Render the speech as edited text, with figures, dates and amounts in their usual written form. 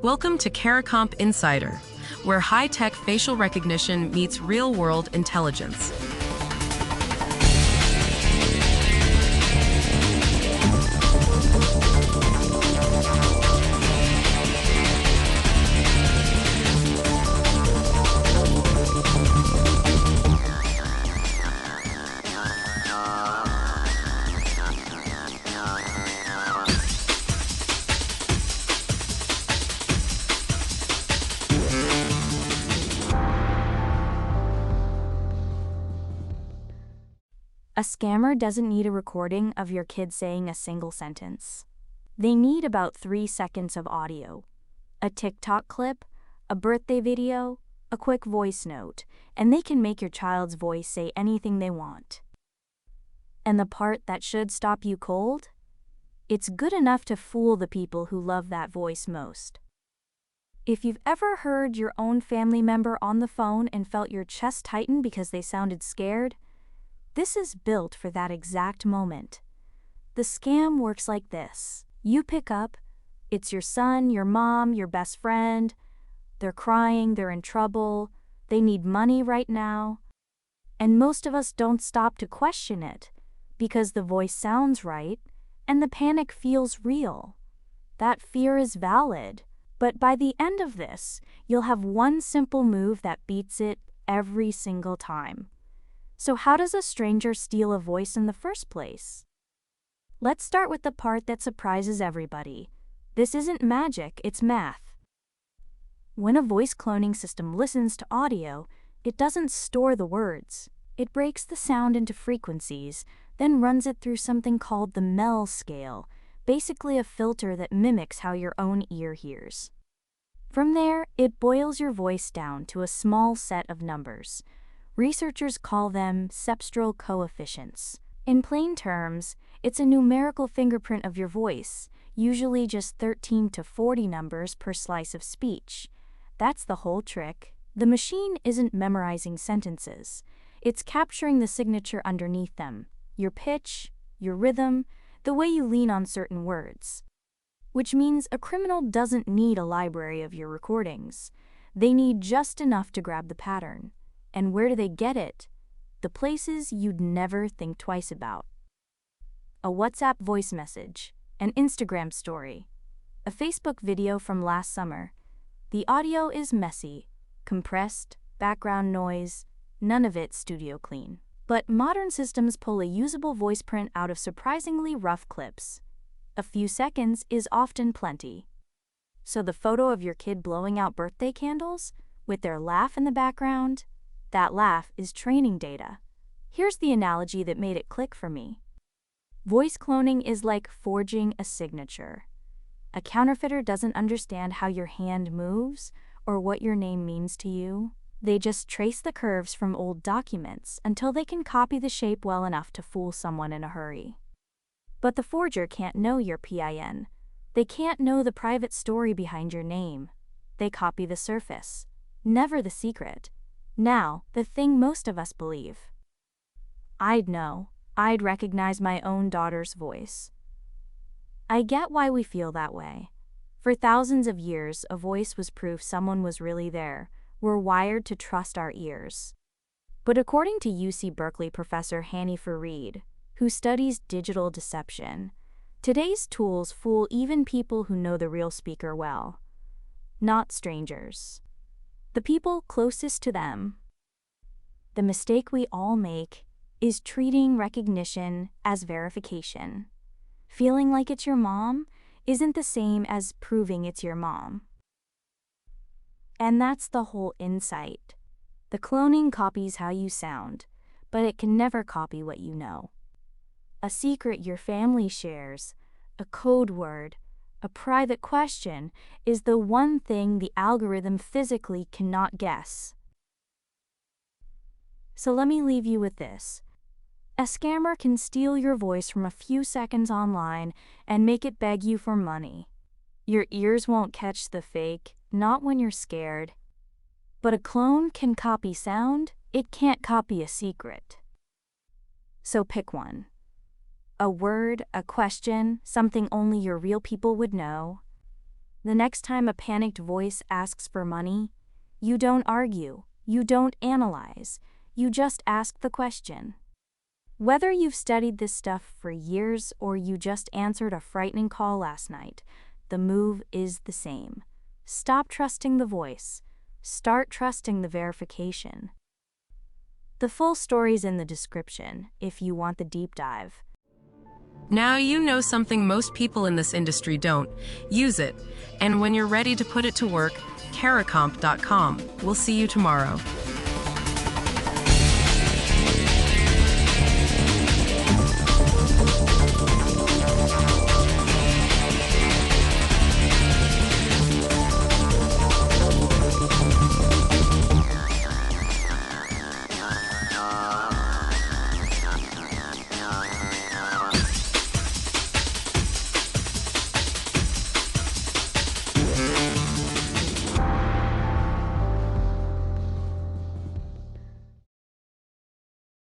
Welcome to Caracomp Insider, where high-tech facial recognition meets real-world intelligence. A scammer doesn't need a recording of your kid saying a single sentence. They need about 3 seconds of audio, a TikTok clip, a birthday video, a quick voice note, and they can make your child's voice say anything they want. And the part that should stop you cold? It's good enough to fool the people who love that voice most. If you've ever heard your own family member on the phone and felt your chest tighten because they sounded scared, this is built for that exact moment. The scam works like this. You pick up, it's your son, your mom, your best friend. They're crying, they're in trouble, they need money right now. And most of us don't stop to question it, because the voice sounds right, and the panic feels real. That fear is valid, but by the end of this, you'll have one simple move that beats it every single time. So how does a stranger steal a voice in the first place? Let's start with the part that surprises everybody. This isn't magic, it's math. When a voice cloning system listens to audio, it doesn't store the words. It breaks the sound into frequencies, then runs it through something called the MEL scale, basically a filter that mimics how your own ear hears. From there, it boils your voice down to a small set of numbers. Researchers call them cepstral coefficients. In plain terms, it's a numerical fingerprint of your voice, usually just 13 to 40 numbers per slice of speech. That's the whole trick. The machine isn't memorizing sentences. It's capturing the signature underneath them, your pitch, your rhythm, the way you lean on certain words. Which means a criminal doesn't need a library of your recordings. They need just enough to grab the pattern. And where do they get it? The places you'd never think twice about. A WhatsApp voice message, an Instagram story, a Facebook video from last summer. The audio is messy, compressed, background noise, none of it studio clean. But modern systems pull a usable voice print out of surprisingly rough clips. A few seconds is often plenty. So the photo of your kid blowing out birthday candles, with their laugh in the background, that laugh is training data. Here's the analogy that made it click for me. Voice cloning is like forging a signature. A counterfeiter doesn't understand how your hand moves or what your name means to you. They just trace the curves from old documents until they can copy the shape well enough to fool someone in a hurry. But the forger can't know your PIN. They can't know the private story behind your name. They copy the surface, never the secret. Now, the thing most of us believe. I'd know. I'd recognize my own daughter's voice. I get why we feel that way. For thousands of years, a voice was proof someone was really there. We're wired to trust our ears. But according to UC Berkeley professor Hany Farid, who studies digital deception, today's tools fool even people who know the real speaker well. Not strangers. The people closest to them. The mistake we all make is treating recognition as verification. Feeling like it's your mom isn't the same as proving it's your mom. And that's the whole insight. The cloning copies how you sound, but it can never copy what you know. A secret your family shares, a code word, a private question is the one thing the algorithm physically cannot guess. So let me leave you with this. A scammer can steal your voice from a few seconds online and make it beg you for money. Your ears won't catch the fake, not when you're scared. But a clone can copy sound, it can't copy a secret. So pick one. A word, a question, something only your real people would know. The next time a panicked voice asks for money, you don't argue, you don't analyze, you just ask the question. Whether you've studied this stuff for years or you just answered a frightening call last night, the move is the same. Stop trusting the voice. Start trusting the verification. The full story's in the description if you want the deep dive. Now you know something most people in this industry don't. Use it. And when you're ready to put it to work, Caracomp.com. We'll see you tomorrow.